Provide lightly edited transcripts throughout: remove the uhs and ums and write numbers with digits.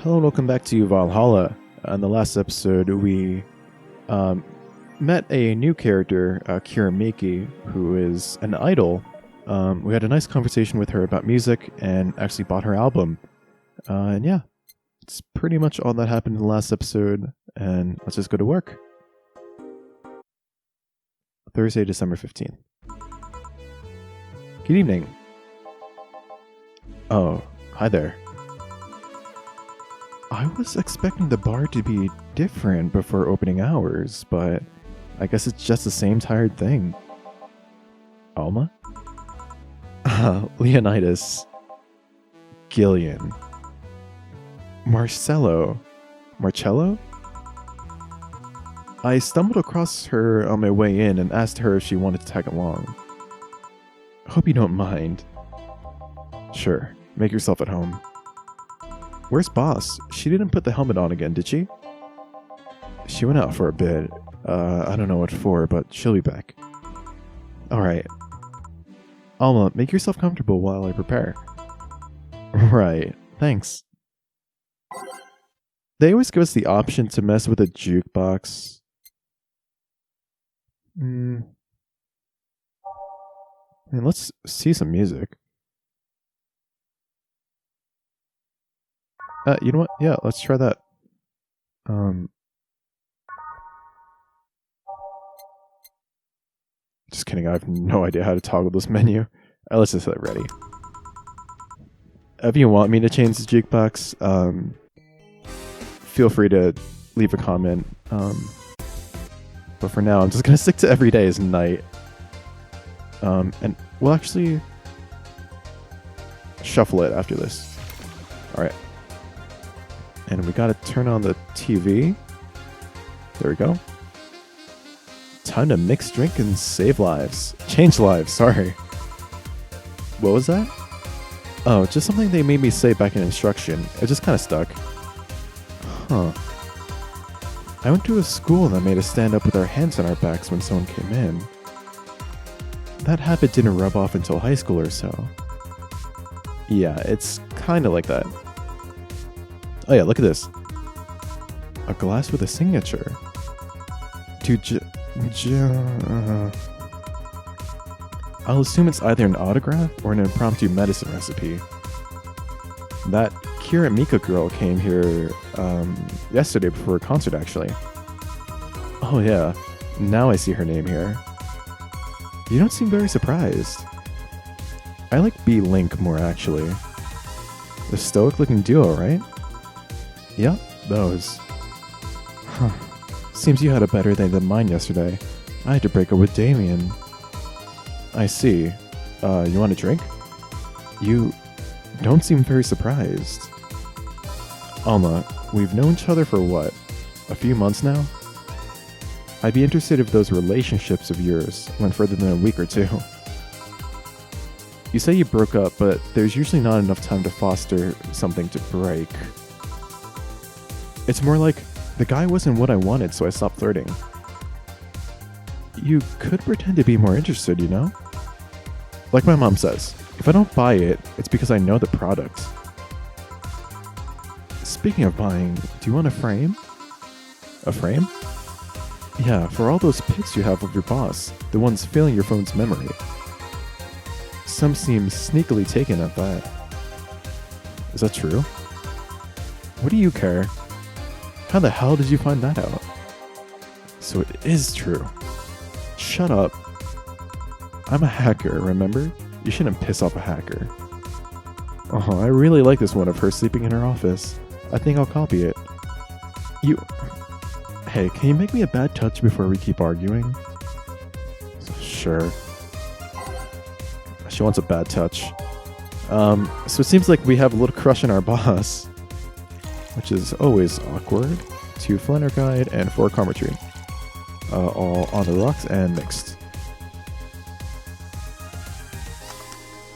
Hello and welcome back to Valhalla. On the last episode, we met a new character, Kiramiki, who is an idol. We had a nice conversation with her about music and actually bought her album. And yeah, it's pretty much all that happened in the last episode. And let's just go to work. Thursday, December 15th. Good evening. Oh, hi there. I was expecting the bar to be different before opening hours, but I guess it's just the same tired thing. Alma? Leonidas. Gillian. Marcello. Marcello? I stumbled across her on my way in and asked her if she wanted to tag along. Hope you don't mind. Sure, make yourself at home. Where's Boss? She didn't put the helmet on again, did she? She went out for a bit. I don't know what for, but she'll be back. Alright. Alma, make yourself comfortable while I prepare. Right, thanks. They always give us the option to mess with a jukebox. And let's see some music. You know what? Yeah, let's try that. Just kidding, I have no idea how to toggle this menu. Let's just set it ready. If you want me to change the jukebox, feel free to leave a comment. But for now, I'm just gonna stick to every day as night. And we'll actually shuffle it after this. Alright. And we gotta turn on the TV. There we go. Time to mix, drink, and save lives. Change lives, sorry. What was that? Oh, just something they made me say back in instruction. It just kinda stuck. Huh. I went to a school that made us stand up with our hands on our backs when someone came in. That habit didn't rub off until high school or so. Yeah, it's kinda like that. Oh yeah, look at this. A glass with a signature. I'll assume it's either an autograph or an impromptu medicine recipe. That Kira Mika girl came here yesterday before a concert, actually. Oh yeah, now I see her name here. You don't seem very surprised. I like B-Link more, actually. The stoic-looking duo, right? Yep, those. Huh. Seems you had a better day than mine yesterday. I had to break up with Damien. I see. You want a drink? You don't seem very surprised. Alma, we've known each other for what? A few months now? I'd be interested if those relationships of yours went further than a week or two. You say you broke up, but there's usually not enough time to foster something to break. It's more like, the guy wasn't what I wanted, so I stopped flirting. You could pretend to be more interested, you know? Like my mom says, if I don't buy it, it's because I know the product. Speaking of buying, do you want a frame? A frame? Yeah, for all those pics you have of your boss, the ones filling your phone's memory. Some seem sneakily taken at that. Is that true? What do you care? How the hell did you find that out? So it is true. Shut up. I'm a hacker, remember? You shouldn't piss off a hacker. Oh, I really like this one of her sleeping in her office. I think I'll copy it. Hey, can you make me a bad touch before we keep arguing? Sure. She wants a bad touch. So it seems like we have a little crush on our boss. Which is always awkward. 2 Flanner Guide and 4 Carmetry. All on the rocks and mixed.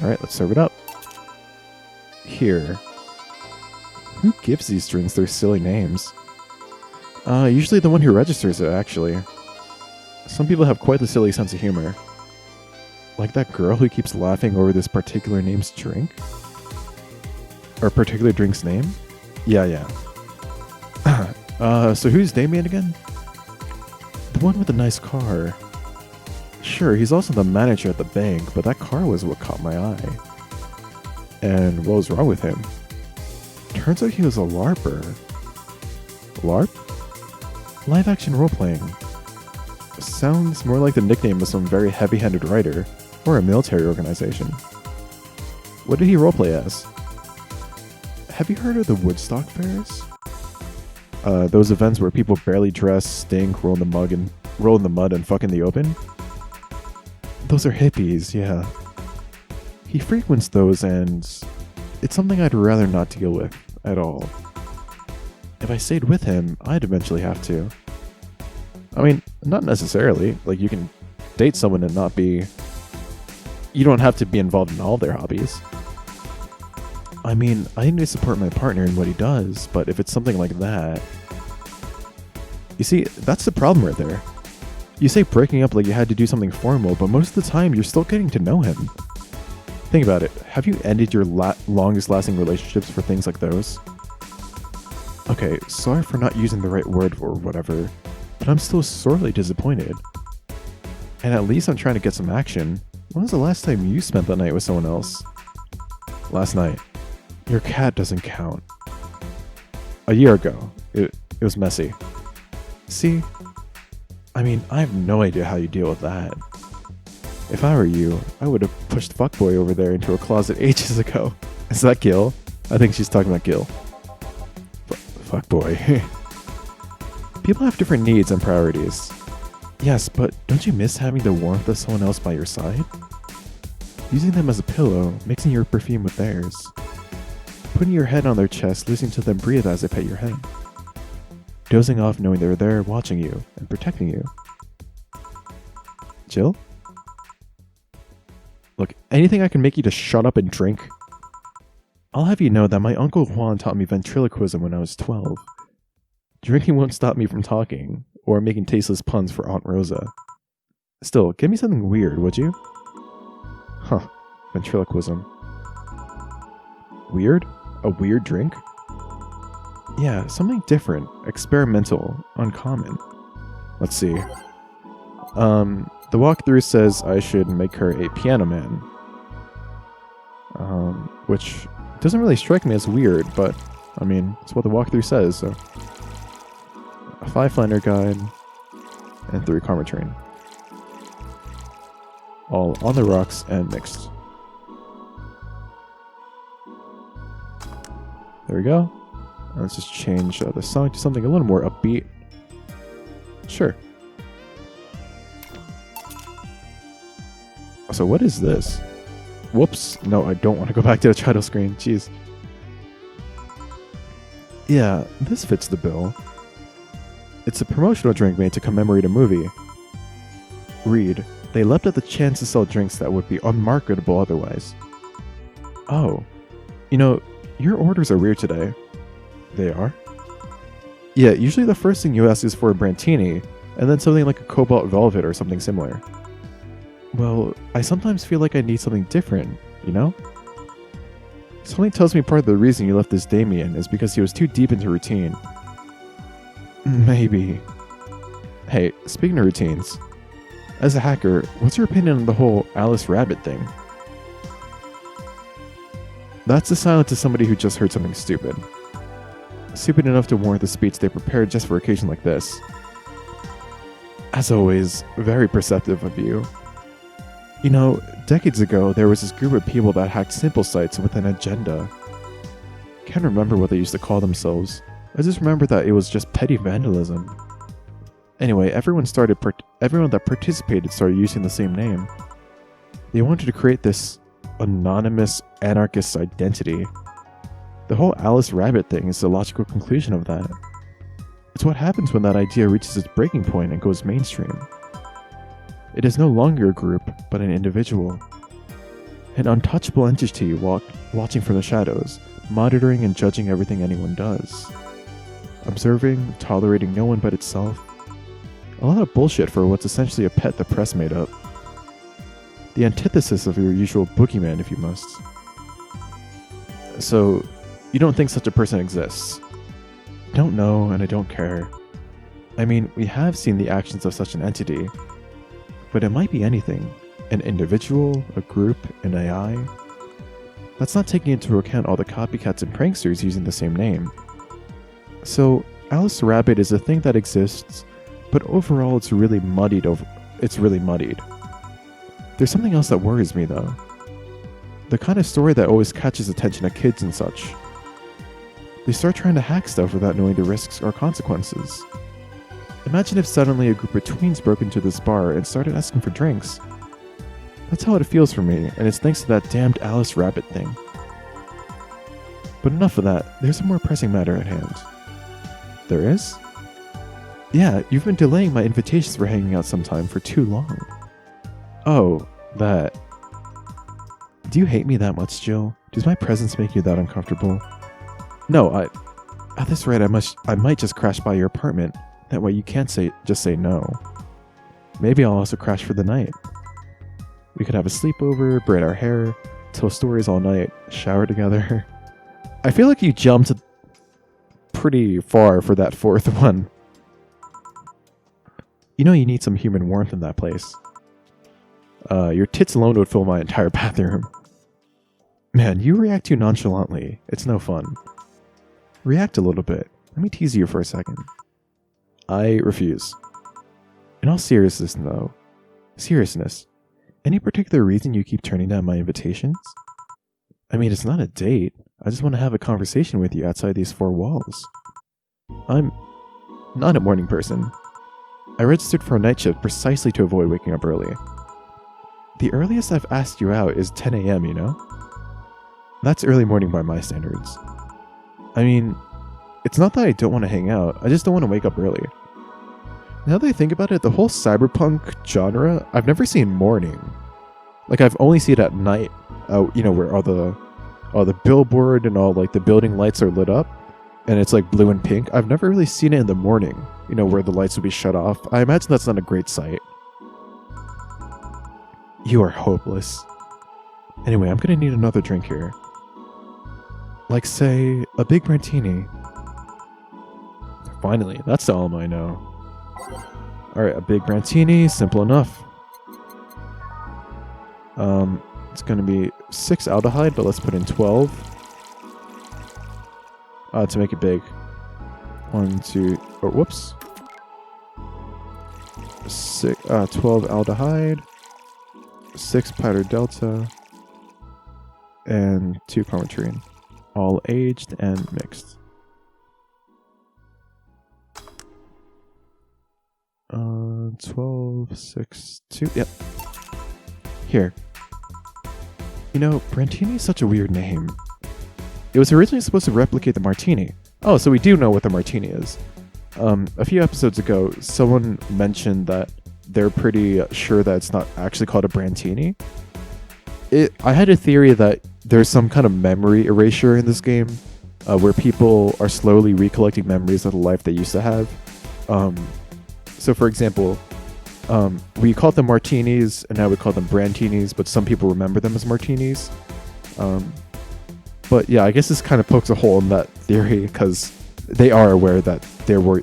Alright, let's serve it up. Here. Who gives these drinks their silly names? Usually the one who registers it, actually. Some people have quite the silly sense of humor. Like that girl who keeps laughing over this particular name's drink? Or particular drink's name? Yeah. So who's Damien again? The one with the nice car. Sure, he's also the manager at the bank, but that car was what caught my eye. And what was wrong with him? Turns out he was a LARPer. LARP? Live action role-playing. Sounds more like the nickname of some very heavy-handed writer, or a military organization. What did he roleplay as? Have you heard of the Woodstock fairs? Those events where people barely dress, stink, roll in the mud and fuck in the open? Those are hippies, yeah. He frequents those, and it's something I'd rather not deal with at all. If I stayed with him, I'd eventually have to. I mean, not necessarily. Like, you can date someone and not be... You don't have to be involved in all their hobbies. I mean, I need to support my partner in what he does, but if it's something like that... You see, that's the problem right there. You say breaking up like you had to do something formal, but most of the time you're still getting to know him. Think about it. Have you ended your longest lasting relationships for things like those? Okay, sorry for not using the right word or whatever, but I'm still sorely disappointed. And at least I'm trying to get some action. When was the last time you spent the night with someone else? Last night. Your cat doesn't count. A year ago. It was messy. See? I mean, I have no idea how you deal with that. If I were you, I would have pushed fuckboy over there into a closet ages ago. Is that Gil? I think she's talking about Gil. Fuckboy. People have different needs and priorities. Yes, but don't you miss having the warmth of someone else by your side? Using them as a pillow, mixing your perfume with theirs. Putting your head on their chest, listening to them breathe as they pet your head. Dozing off knowing they're there watching you and protecting you. Jill? Look, anything I can make you to shut up and drink? I'll have you know that my Uncle Juan taught me ventriloquism when I was 12. Drinking won't stop me from talking, or making tasteless puns for Aunt Rosa. Still, give me something weird, would you? Huh, ventriloquism. Weird? A weird drink? Yeah, something different, experimental, uncommon. Let's see. The walkthrough says I should make her a piano man. Which doesn't really strike me as weird, but, I mean, it's what the walkthrough says, so. A 5-finder guide, and 3 karma train. All on the rocks and mixed. There we go. Let's just change the song to something a little more upbeat. Sure. So what is this? Whoops. No, I don't want to go back to the title screen. Jeez. Yeah, this fits the bill. It's a promotional drink made to commemorate a movie. Read, they leapt at the chance to sell drinks that would be unmarketable otherwise. Oh. You know, your orders are weird today. They are? Yeah, usually the first thing you ask is for a Brantini, and then something like a Cobalt Velvet or something similar. Well, I sometimes feel like I need something different, you know? Something tells me part of the reason you left this Damien is because he was too deep into routine. Maybe. Hey, speaking of routines, as a hacker, what's your opinion on the whole Alice Rabbit thing? That's the silence to somebody who just heard something stupid. Stupid enough to warrant the speech they prepared just for occasion like this. As always, very perceptive of you. You know, decades ago, there was this group of people that hacked simple sites with an agenda. Can't remember what they used to call themselves. I just remember that it was just petty vandalism. Anyway, everyone that participated started using the same name. They wanted to create this anonymous anarchist identity. The whole Alice Rabbit thing is the logical conclusion of that. It's what happens when that idea reaches its breaking point and goes mainstream. It is no longer a group, but an individual. An untouchable entity watching from the shadows, monitoring and judging everything anyone does. Observing, tolerating no one but itself. A lot of bullshit for what's essentially a pet the press made up. The antithesis of your usual boogeyman, if you must. So, you don't think such a person exists? don't know and I don't care. I mean, we have seen the actions of such an entity, but it might be anything. An individual, a group, an AI. That's not taking into account all the copycats and pranksters using the same name. So, Alice the Rabbit is a thing that exists, but overall it's really muddied. There's something else that worries me though. The kind of story that always catches attention of kids and such. They start trying to hack stuff without knowing the risks or consequences. Imagine if suddenly a group of tweens broke into this bar and started asking for drinks. That's how it feels for me, and it's thanks to that damned Alice Rabbit thing. But enough of that, there's a more pressing matter at hand. There is? Yeah, you've been delaying my invitations for hanging out sometime for too long. Oh, that. Do you hate me that much, Jill? Does my presence make you that uncomfortable? No, at this rate, I might just crash by your apartment. That way you can't just say no. Maybe I'll also crash for the night. We could have a sleepover, braid our hair, tell stories all night, shower together. I feel like you jumped pretty far for that fourth one. You know you need some human warmth in that place. Your tits alone would fill my entire bathroom. Man, you react too nonchalantly. It's no fun. React a little bit. Let me tease you for a second. I refuse. In all seriousness, though. Seriousness. Any particular reason you keep turning down my invitations? I mean, it's not a date. I just want to have a conversation with you outside these four walls. I'm not a morning person. I registered for a night shift precisely to avoid waking up early. The earliest I've asked you out is 10 a.m., you know? That's early morning by my standards. I mean, it's not that I don't want to hang out, I just don't want to wake up early. Now that I think about it, the whole cyberpunk genre, I've never seen morning. Like, I've only seen it at night, where all the billboard and all, like, the building lights are lit up, and it's, like, blue and pink. I've never really seen it in the morning, where the lights would be shut off. I imagine that's not a great sight. You are hopeless. Anyway, I'm gonna need another drink here. Like, say, a big martini. Finally, that's the Alma I know. Alright, a big martini, simple enough. It's gonna be 6 aldehyde, but let's put in 12. To make it big. 1, 2, oh, whoops. 12 aldehyde. 6 powdered delta. And 2 permatrine. All aged and mixed. 12, 6, 2, yep. Here. Brantini is such a weird name. It was originally supposed to replicate the martini. Oh, so we do know what the martini is. A few episodes ago, someone mentioned that they're pretty sure that it's not actually called a brantini. I had a theory that there's some kind of memory erasure in this game, where people are slowly recollecting memories of the life they used to have. So for example, we called them martinis, and now we call them brantinis, but some people remember them as martinis. But yeah, I guess this kind of pokes a hole in that theory, because they are aware that there were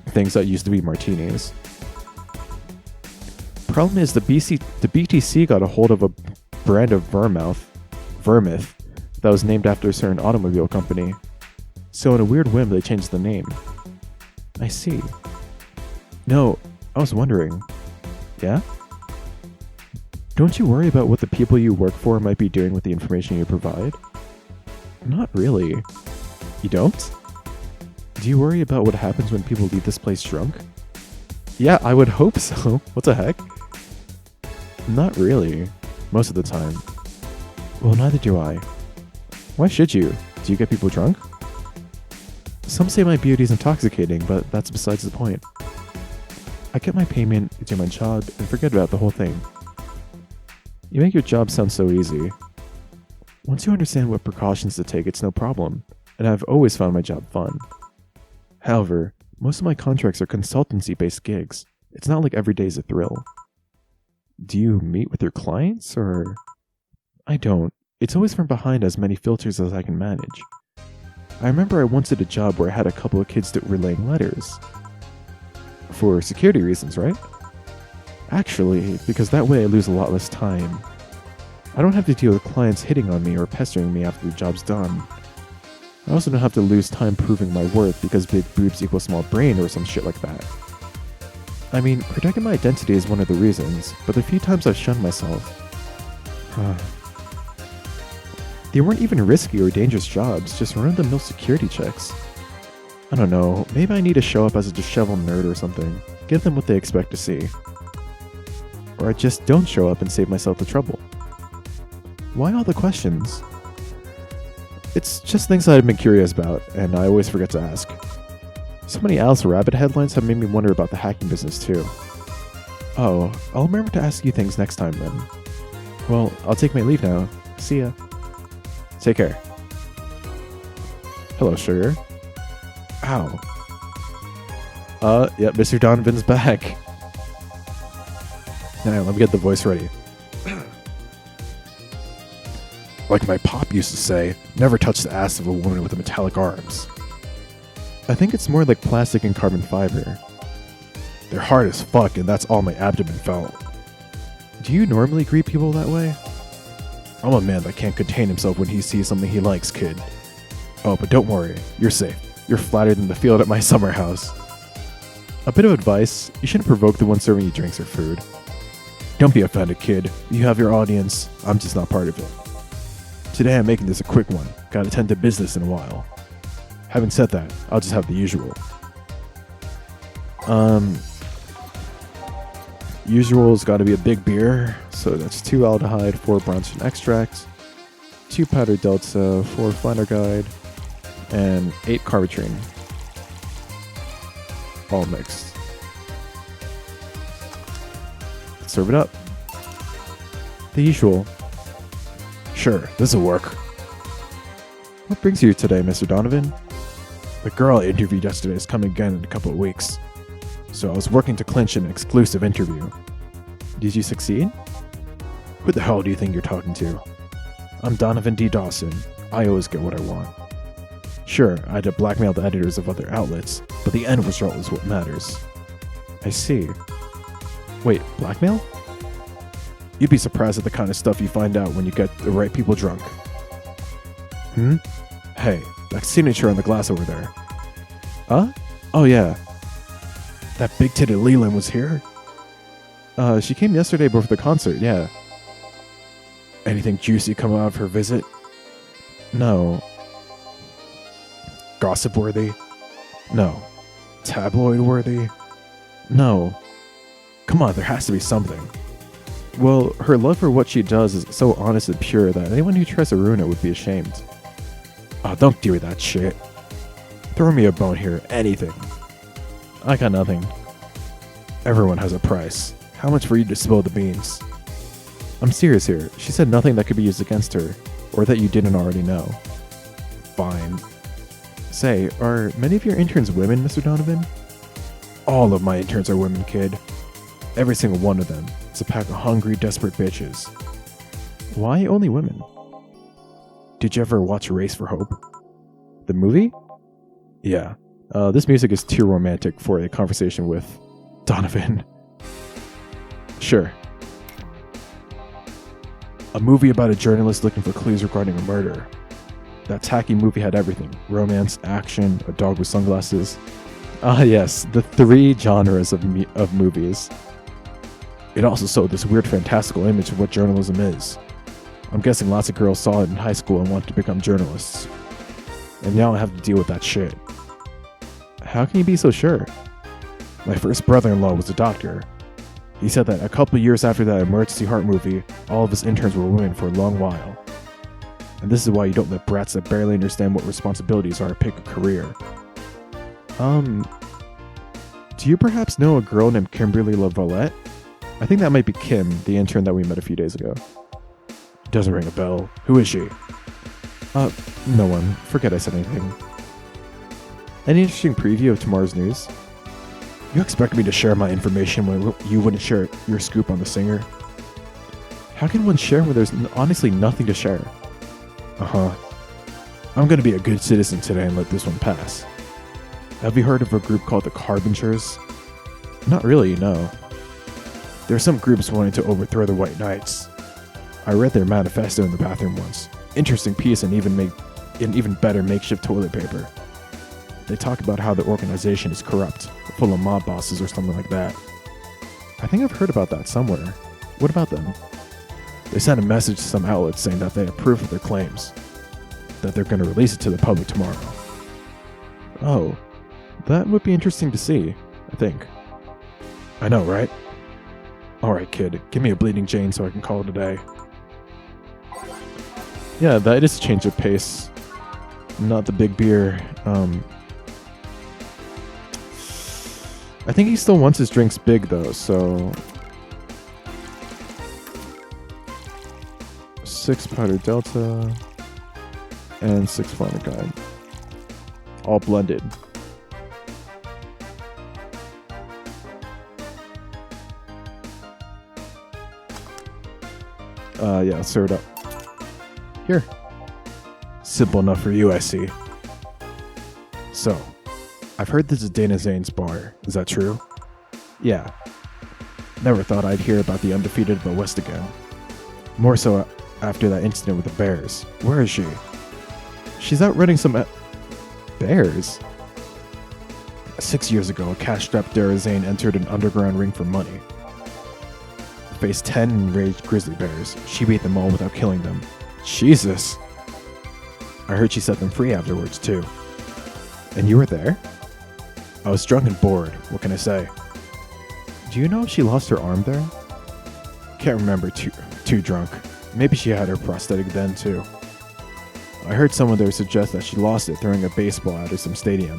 things that used to be martinis. Problem is, the BTC got a hold of a brand of vermouth, that was named after a certain automobile company. So in a weird whim, they changed the name. I see. No, I was wondering. Yeah? Don't you worry about what the people you work for might be doing with the information you provide? Not really. You don't? Do you worry about what happens when people leave this place drunk? Yeah, I would hope so. What the heck? Not really. Most of the time. Well, neither do I. Why should you? Do you get people drunk? Some say my beauty is intoxicating, but that's besides the point. I get my payment, do my job, and forget about the whole thing. You make your job sound so easy. Once you understand what precautions to take, it's no problem, and I've always found my job fun. However, most of my contracts are consultancy-based gigs. It's not like every day's a thrill. Do you meet with your clients, or...? I don't. It's always from behind as many filters as I can manage. I remember I once did a job where I had a couple of kids that were relaying letters. For security reasons, right? Actually, because that way I lose a lot less time. I don't have to deal with clients hitting on me or pestering me after the job's done. I also don't have to lose time proving my worth because big boobs equal small brain or some shit like that. I mean, protecting my identity is one of the reasons, but the few times I've shunned myself... They weren't even risky or dangerous jobs, just run-of-the-mill security checks. I don't know, maybe I need to show up as a disheveled nerd or something, give them what they expect to see. Or I just don't show up and save myself the trouble. Why all the questions? It's just things that I've been curious about, and I always forget to ask. So many Alice Rabbit headlines have made me wonder about the hacking business too. Oh, I'll remember to ask you things next time then. Well, I'll take my leave now. See ya. Take care. Hello, sugar. Ow. Yep, Mr. Donovan's back. Now, let me get the voice ready. Like my pop used to say, never touch the ass of a woman with metallic arms. I think it's more like plastic and carbon fiber. They're hard as fuck, and that's all my abdomen felt. Do you normally greet people that way? I'm a man that can't contain himself when he sees something he likes, kid. Oh, but don't worry, you're safe. You're flatter than the field at my summer house. A bit of advice, you shouldn't provoke the one serving you drinks or food. Don't be offended, kid. You have your audience, I'm just not part of it. Today I'm making this a quick one, gotta tend to business in a while. Having said that, I'll just have the usual. Usual's gotta be a big beer, so that's 2 aldehyde, 4 Bronson extracts, 2 powdered delta, 4 Flanderguide, and 8 carbitrine. All mixed. Serve it up. The usual. Sure, this'll work. What brings you today, Mr. Donovan? The girl I interviewed yesterday is coming again in a couple of weeks, so I was working to clinch an exclusive interview. Did you succeed? Who the hell do you think you're talking to? I'm Donovan D. Dawson. I always get what I want. Sure, I had to blackmail the editors of other outlets, but the end result is what matters. I see. Wait, blackmail? You'd be surprised at the kind of stuff you find out when you get the right people drunk. Hey, that signature on the glass over there. Huh? Oh yeah. That big-titted Leland was here? She came yesterday before the concert, yeah. Anything juicy come out of her visit? No. Gossip-worthy? No. Tabloid-worthy? No. Come on, there has to be something. Well, her love for what she does is so honest and pure that anyone who tries to ruin it would be ashamed. Oh, don't do that shit. Throw me a bone here, anything. I got nothing. Everyone has a price. How much for you to spill the beans? I'm serious here. She said nothing that could be used against her, or that you didn't already know. Fine. Say, are many of your interns women, Mr. Donovan? All of my interns are women, kid. Every single one of them. It's a pack of hungry, desperate bitches. Why only women? Did you ever watch Race for Hope? The movie? Yeah. This music is too romantic for a conversation with Donovan. Sure. A movie about a journalist looking for clues regarding a murder. That tacky movie had everything. Romance, action, a dog with sunglasses. Ah yes, the 3 genres of movies. It also sold this weird fantastical image of what journalism is. I'm guessing lots of girls saw it in high school and wanted to become journalists. And now I have to deal with that shit. How can you be so sure? My first brother-in-law was a doctor. He said that a couple years after that emergency heart movie, all of his interns were women for a long while. And this is why you don't let brats that barely understand what responsibilities are pick a career. Do you perhaps know a girl named Kimberly LaVallette? I think that might be Kim, the intern that we met a few days ago. Doesn't ring a bell. Who is she? No one. Forget I said anything. Any interesting preview of tomorrow's news? You expect me to share my information when you wouldn't share your scoop on the singer? How can one share when there's honestly nothing to share? I'm gonna be a good citizen today and let this one pass. Have you heard of a group called the Carbingers? Not really, no. There are some groups wanting to overthrow the White Knights. I read their manifesto in the bathroom once. Interesting piece and even better makeshift toilet paper. They talk about how the organization is corrupt, full of mob bosses or something like that. I think I've heard about that somewhere. What about them? They sent a message to some outlets saying that they approve of their claims, that they're going to release it to the public tomorrow. Oh, that would be interesting to see, I think. I know, right? Alright, kid, give me a bleeding Jane so I can call it a day. Yeah, that is a change of pace. Not the big beer. I think he still wants his drinks big though, so 6 powder delta and 6 flanagan, all blended. Yeah, stir it up. Here. Simple enough for you, I see. So, I've heard this is Dana Zane's bar. Is that true? Yeah. Never thought I'd hear about the undefeated of the West again. More so after that incident with the Bears. Where is she? She's out running some Bears? 6 years ago, a cash-strapped Dara Zane entered an underground ring for money. Faced 10 enraged grizzly bears. She beat them all without killing them. Jesus! I heard she set them free afterwards, too. And you were there? I was drunk and bored. What can I say? Do you know if she lost her arm there? Can't remember, too drunk. Maybe she had her prosthetic then, too. I heard someone there suggest that she lost it throwing a baseball at some stadium.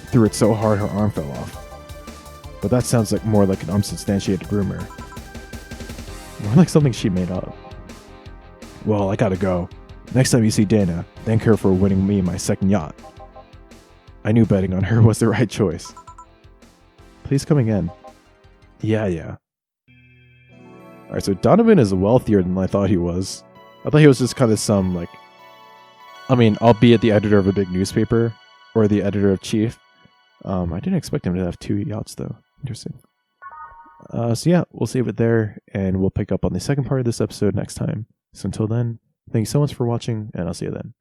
Threw it so hard her arm fell off. But that sounds more like an unsubstantiated rumor. More like something she made up. Well, I gotta go. Next time you see Dana, thank her for winning me my second yacht. I knew betting on her was the right choice. Please come again. Yeah. Alright, so Donovan is wealthier than I thought he was. I thought he was just kind of some, albeit the editor of a big newspaper, or the editor of Chief. I didn't expect him to have 2 yachts, though. Interesting. So yeah, we'll save it there, and we'll pick up on the second part of this episode next time. So until then, thank you so much for watching, and I'll see you then.